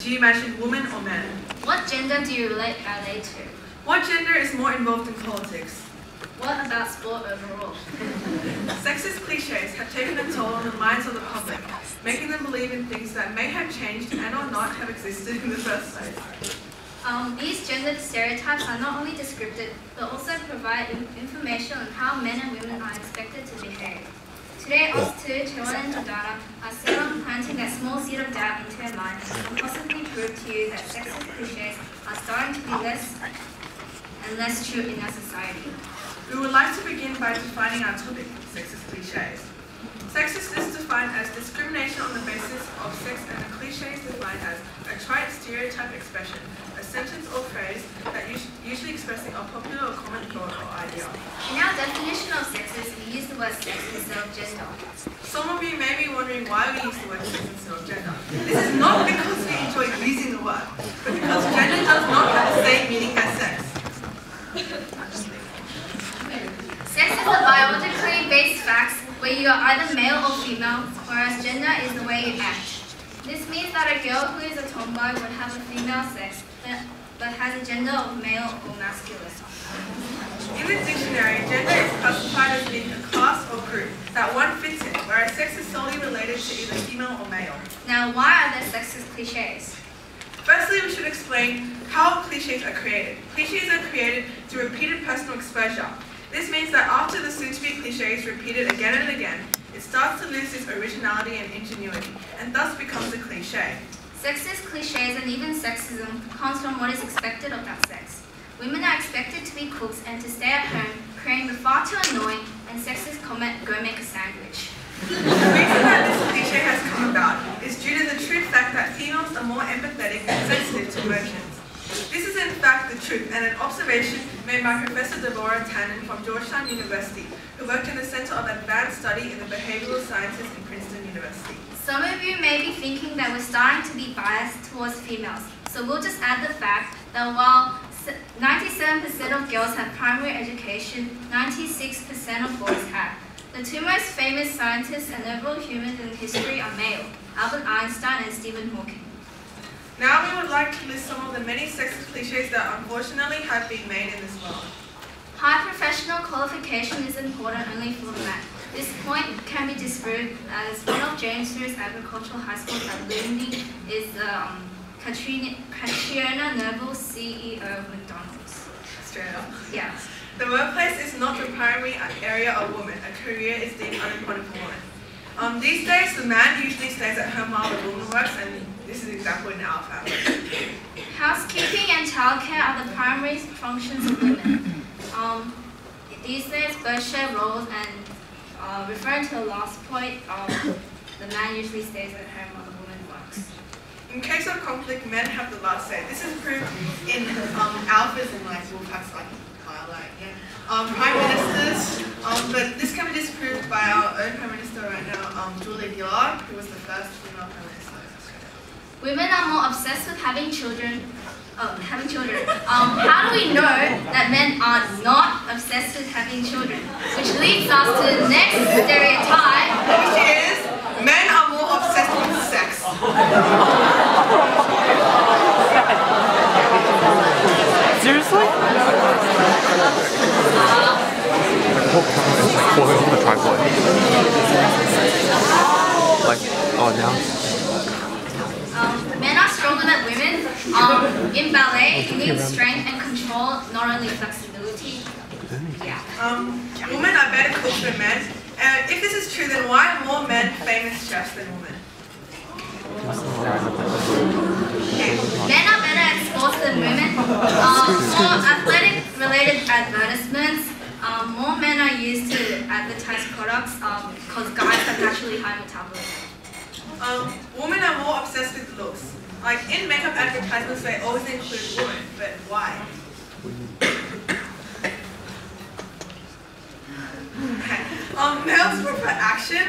Do you imagine woman or man? What gender do you relate to? What gender is more involved in politics? What about sport overall? Sexist cliches have taken a toll on the minds of the public, making them believe in things that may have changed and or not have existed in the first place. These gender stereotypes are not only descriptive, but also provide information on how men and women are expected to behave. Today, us two, Chewan and Jordana, are set on planting that small seed of doubt into your mind and possibly prove to you that sexist cliches are starting to be less and less true in our society. We would like to begin by defining our topic, sexist cliches. Sexist is defined as discrimination on the basis of sex, and a cliche is defined as a trite stereotype expression, a sentence or phrase that usually expressing a popular or common thought or idea. In our definition of sexist, we use the word sex instead of gender. Some of you may be wondering why we use the word sex instead of gender. This is not because we enjoy using the word, but because gender does not have the same meaning as sex. Sex is a biologically based fact where you are either male or female, whereas gender is the way you act. This means that a girl who is a tomboy would have a female sex, but has a gender of male or masculine. In the dictionary, gender is classified as being a class or group that one fits in, whereas sex is solely related to either female or male. Now, why are there sexist cliches? Firstly, we should explain how cliches are created. Cliches are created through repeated personal exposure. This means that after the soon-to-be cliche is repeated again and again, it starts to lose its originality and ingenuity, and thus becomes a cliche. Sexist cliches and even sexism comes from what is expected of that sex. Women are expected to be cooks and to stay at home, creating the far too annoying and sexist comment, "Go make a sandwich." The reason that this cliche has come about is due to the true fact that females are more empathetic and sensitive to emotions. This is in fact the truth, and an observation made by Professor Deborah Tannen from Georgetown University, who worked in the Center of Advanced Study in the Behavioral Sciences in Princeton University. Some of you may be thinking that we're starting to be biased towards females, so we'll just add the fact that while 97% of girls have primary education, 96% of boys have. The two most famous scientists and overall humans in history are male, Albert Einstein and Stephen Hawking. Now we would like to list some of the many sexist cliches that unfortunately have been made in this world. High professional qualification is important only for men. This point can be disproved as one of James Root's agricultural high schools at Lundy is Catriona Noble, CEO of McDonald's. Australia. Yeah. The workplace is not the primary area of women. A career is deemed unimportant for women. These days, the man usually stays at home while the woman works, and this is exactly in our family. Housekeeping and childcare are the primary functions of women. These days, both share roles, and referring to the last point, the man usually stays at home while the woman works. In case of conflict, men have the last say. This is proved in alphas and like wolf packs, like prime ministers, but this can be disproved by our own prime minister right now, Julia Gillard, who was the first female prime minister of Australia. Women are more obsessed with having children. How do we know that men are not obsessed with having children? Which leads us to the next stereotype, which is men are more obsessed with sex. Seriously? The tripod. Like, oh, now? Men are stronger than women. In ballet, you need strength and control, not only flexibility. Yeah. Women are better cooks than men. If this is true, then why are more men famous chefs than women? Men are better at sports than women. For athletic-related advertisements, more men are used to advertise products because guys have naturally high metabolism. Women are more obsessed with looks. Like in makeup advertisements, they always include women, but why? Males prefer action.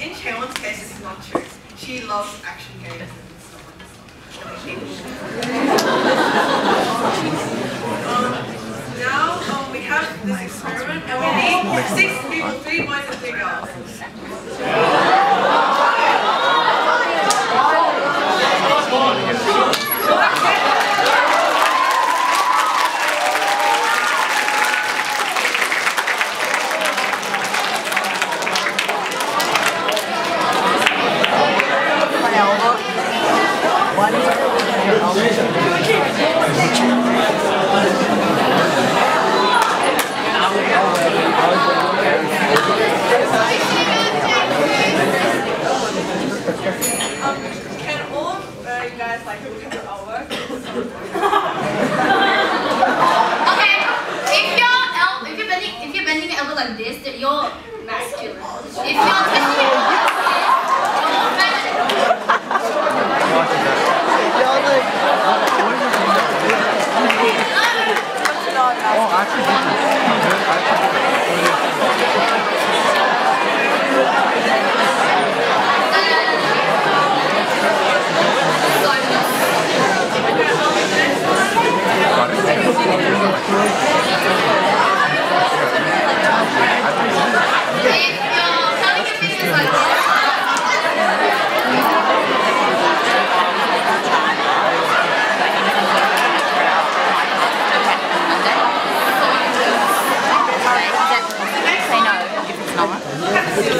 In Chaewon's case, this is not true. She loves action games and so on. Now we have this experiment, and we need 6 people, 3 boys and 3 girls. Can all of you guys like look at our work? Okay, if you're bending your elbow like this, then you're masculine. If you're twisting your elbow like this, you're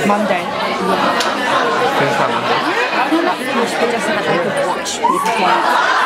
Monday. Finish by Monday. Not finished, but just that I could watch with